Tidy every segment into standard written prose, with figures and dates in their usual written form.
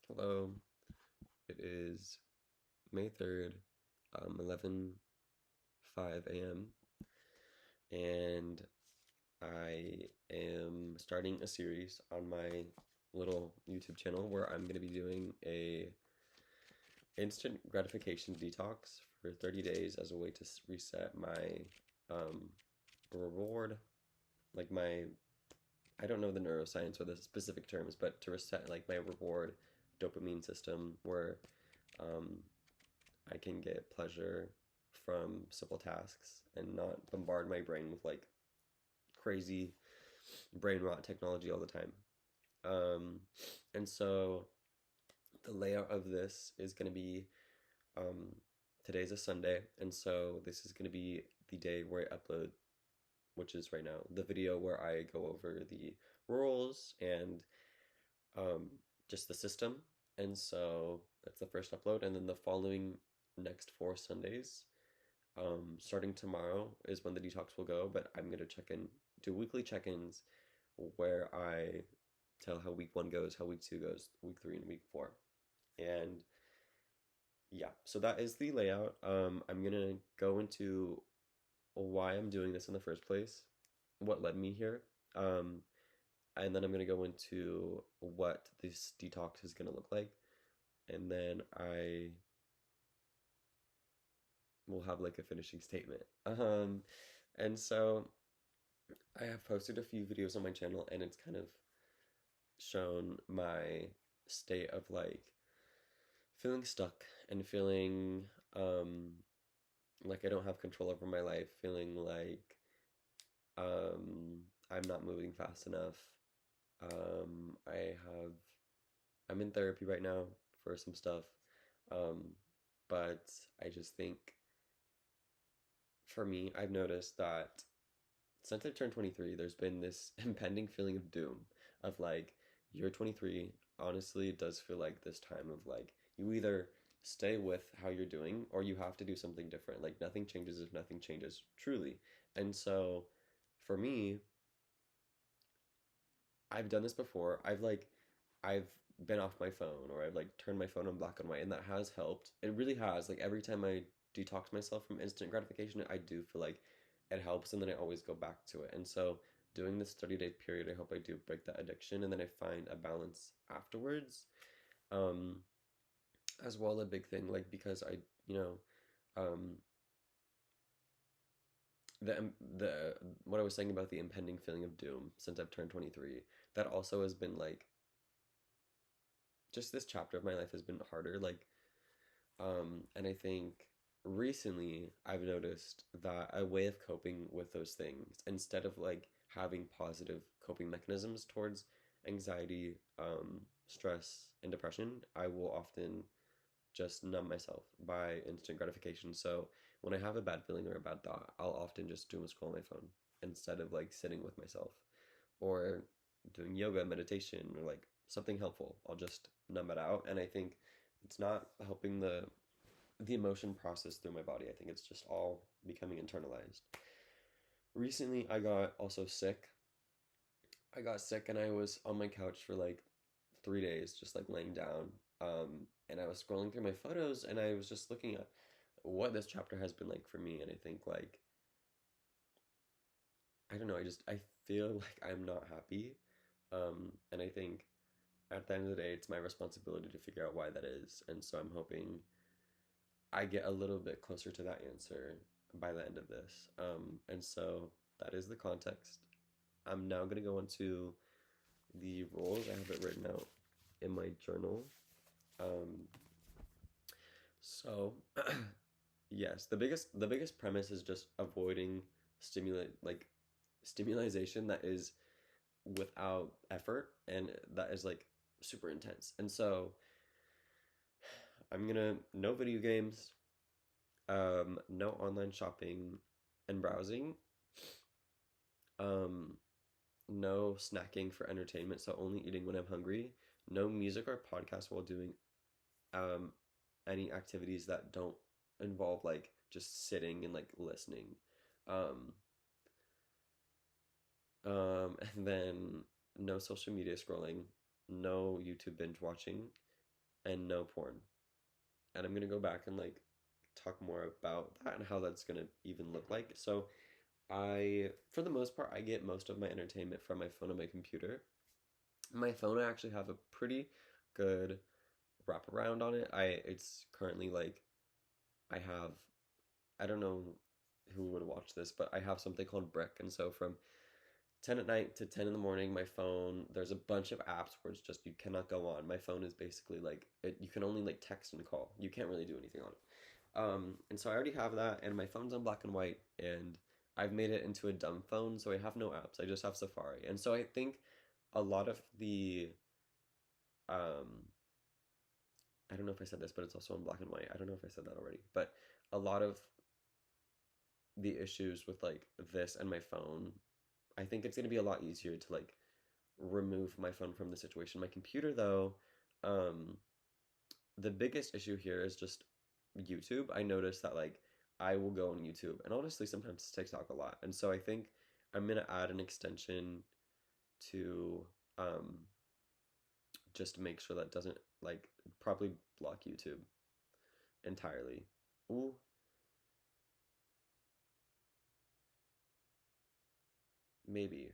Hello, it is May 3rd, 11:05 a.m. and I am starting a series on my little YouTube channel where I'm going to be doing a instant gratification detox for 30 days as a way to reset my um, reward, like my I don't know the neuroscience or the specific terms, but to reset like my reward dopamine system where um, I can get pleasure from simple tasks and not bombard my brain with like crazy brain rot technology all the time. Um, and so the layout of this is going to be um, today's a Sunday, and so this is going to be the day where I upload, which is right now, the video where I go over the rules and um, just the system. And so that's the first upload, and then the following next 4 Sundays. Starting tomorrow is when the detox will go, but I'm gonna do weekly check-ins where I tell how week one goes, how week two goes, week three, and week four. And yeah, so that is the layout. I'm gonna go into why I'm doing this in the first place, what led me here, and then I'm gonna go into what this detox is gonna look like, and then I will have like a finishing statement. And so I have posted a few videos on my channel and it's kind of shown my state of like feeling stuck and feeling like I don't have control over my life, feeling like I'm not moving fast enough. Um I have I'm in therapy right now for some stuff. Um but I just think for me, I've noticed that since I've turned 23, there's been this impending feeling of doom of like, you're 23. Honestly, it does feel like this time of like, you either stay with how you're doing or you have to do something different. Like, nothing changes if nothing changes, truly. And so for me, I've done this before. I've been off my phone or I've like turned my phone on black and white, and that has helped. It really has. Like, every time I detox myself from instant gratification, I do feel like it helps, and then I always go back to it. And so doing this 30-day period, I hope I do break that addiction and then I find a balance afterwards. Um, as well, a big thing, like, because um, the what I was saying about the impending feeling of doom since I've turned 23, that also has been like just this chapter of my life has been harder. Like, and I think recently I've noticed that a way of coping with those things, instead of like having positive coping mechanisms towards anxiety, stress, and depression, I will often just numb myself by instant gratification. So when I have a bad feeling or a bad thought, I'll often just doom scroll on my phone instead of like sitting with myself or doing yoga, meditation, or like something helpful. I'll just numb it out, and I think it's not helping the emotion process through my body. I think it's just all becoming internalized. Recently, I got also sick. I got sick and I was on my couch for like 3 days, just like laying down. And I was scrolling through my photos and I was just looking at what this chapter has been like for me. And I think like, I don't know, I feel like I'm not happy. And I think at the end of the day, it's my responsibility to figure out why that is. And so I'm hoping I get a little bit closer to that answer by the end of this. And so that is the context. I'm now going to go into the rules. I have it written out in my journal. Um, so yes, the biggest premise is just avoiding stimulation that is without effort and that is like super intense. And so I'm gonna no video games, no online shopping and browsing, um, no snacking for entertainment, so only eating when I'm hungry, no music or podcast while doing um any activities that don't involve like just sitting and like listening. Um, and then no social media scrolling, no YouTube binge watching, and no porn. And I'm gonna go back and like talk more about that and how that's gonna even look like. So for the most part, I get most of my entertainment from my phone and my computer. My phone, I actually have a pretty good wraparound on it. It's currently like I have, I don't know who would watch this, but I have something called Brick, and so from 10 at night to 10 in the morning, my phone, there's a bunch of apps where it's just you cannot go on. My phone is basically like you can only like text and call. You can't really do anything on it. And so I already have that, and my phone's on black and white, and I've made it into a dumb phone, so I have no apps. I just have Safari. And so I think a lot of the um I don't know if I said this, but it's also in black and white. I don't know if I said that already, but a lot of the issues with like this and my phone, I think it's going to be a lot easier to like remove my phone from the situation. My computer though, um the biggest issue here is just YouTube. I noticed that like I will go on YouTube and honestly sometimes TikTok a lot. And so I think I'm gonna add an extension to um just make sure that doesn't like probably block YouTube entirely. Ooh, maybe.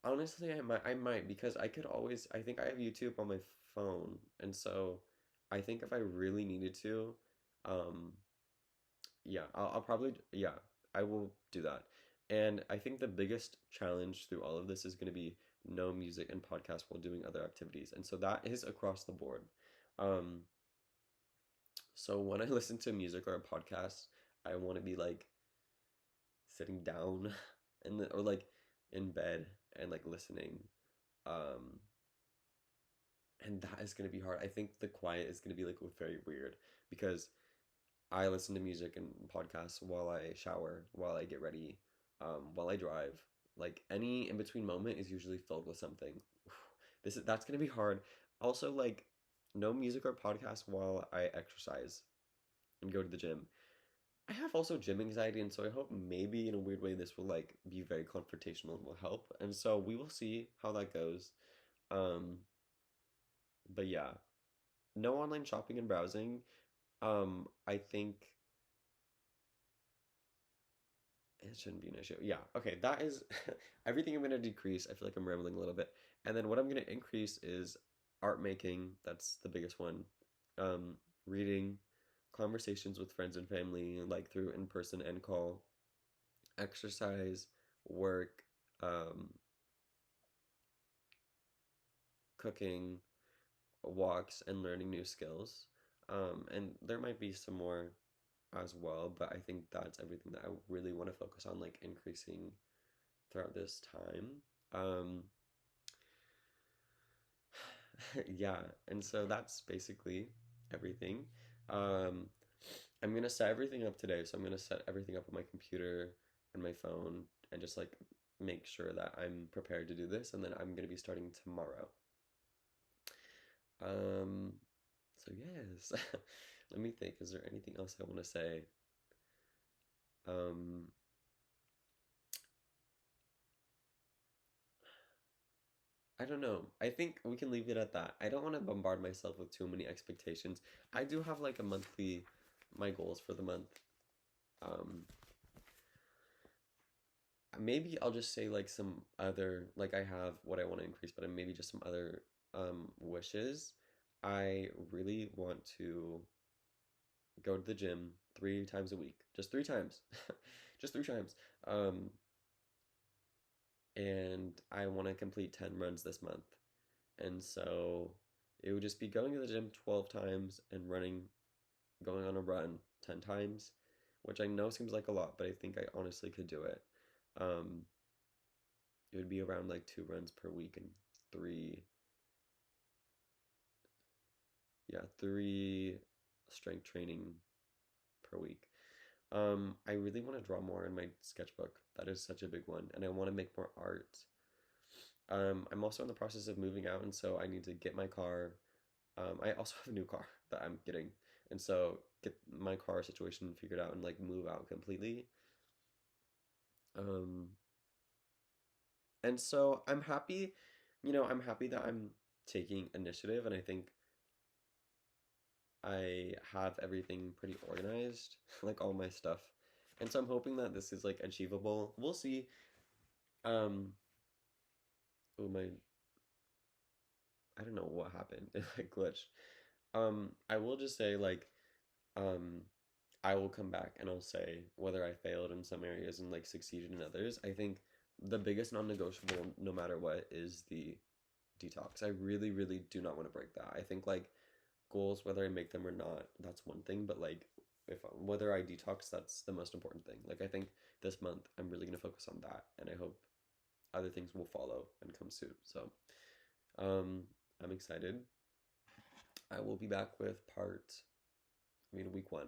Honestly, I might because I could always I think I have YouTube on my phone, and so I think if I really needed to, um yeah, I'll probably, yeah, I will do that. And I think the biggest challenge through all of this is going to be no music and podcasts while doing other activities. And so that is across the board. Um, so when I listen to music or a podcast, I want to be like sitting down or like in bed and like listening. Um, and that is going to be hard. I think the quiet is going to be like very weird because I listen to music and podcasts while I shower, while I get ready, while I drive. Like any in between moment is usually filled with something. That's gonna be hard. Also, like no music or podcast while I exercise and go to the gym. I have also gym anxiety, and so I hope maybe in a weird way this will like be very confrontational and will help. And so we will see how that goes. Um, but yeah, no online shopping and browsing. I think it shouldn't be an issue. Yeah. Okay. That is everything I'm going to decrease. I feel like I'm rambling a little bit. And then what I'm going to increase is art making. That's the biggest one. Reading, conversations with friends and family, like through in person and call, exercise, work, um, cooking, walks, and learning new skills. And there might be some more as well, but I think that's everything that I really want to focus on, like increasing throughout this time. Um, yeah, and so that's basically everything. Um, I'm gonna set everything up today, so I'm gonna set everything up on my computer and my phone and just like make sure that I'm prepared to do this, and then I'm gonna be starting tomorrow. Um, so yes, let me think. Is there anything else I want to say? Um, I don't know. I think we can leave it at that. I don't want to bombard myself with too many expectations. I do have like a monthly, my goals for the month. Um, maybe I'll just say like some other, like I have what I want to increase, but maybe just some other wishes. I really want to go to the gym 3 times a week, just 3 times, just 3 times. Um, and I want to complete 10 runs this month. And so it would just be going to the gym 12 times and going on a run 10 times, which I know seems like a lot, but I think I honestly could do it. Um, it would be around like 2 runs per week and three, yeah, three strength training per week. I really want to draw more in my sketchbook. That is such a big one, and I want to make more art. I'm also in the process of moving out, and so I need to get my car. I also have a new car that I'm getting, and so get my car situation figured out and like move out completely. Um, and so I'm happy, I'm happy that I'm taking initiative, and I think I have everything pretty organized, like all my stuff. And so I'm hoping that this is like achievable. We'll see. Um, oh my, I don't know what happened. It like glitched. I will just say like, um, I will come back and I'll say whether I failed in some areas and like succeeded in others. I think the biggest non-negotiable, no matter what, is the detox. I really, really do not want to break that. I think like goals, whether I make them or not, that's one thing, but like if whether I detox, that's the most important thing. Like I think this month I'm really gonna focus on that, and I hope other things will follow and come soon. So um, I'm excited. I will be back with week 1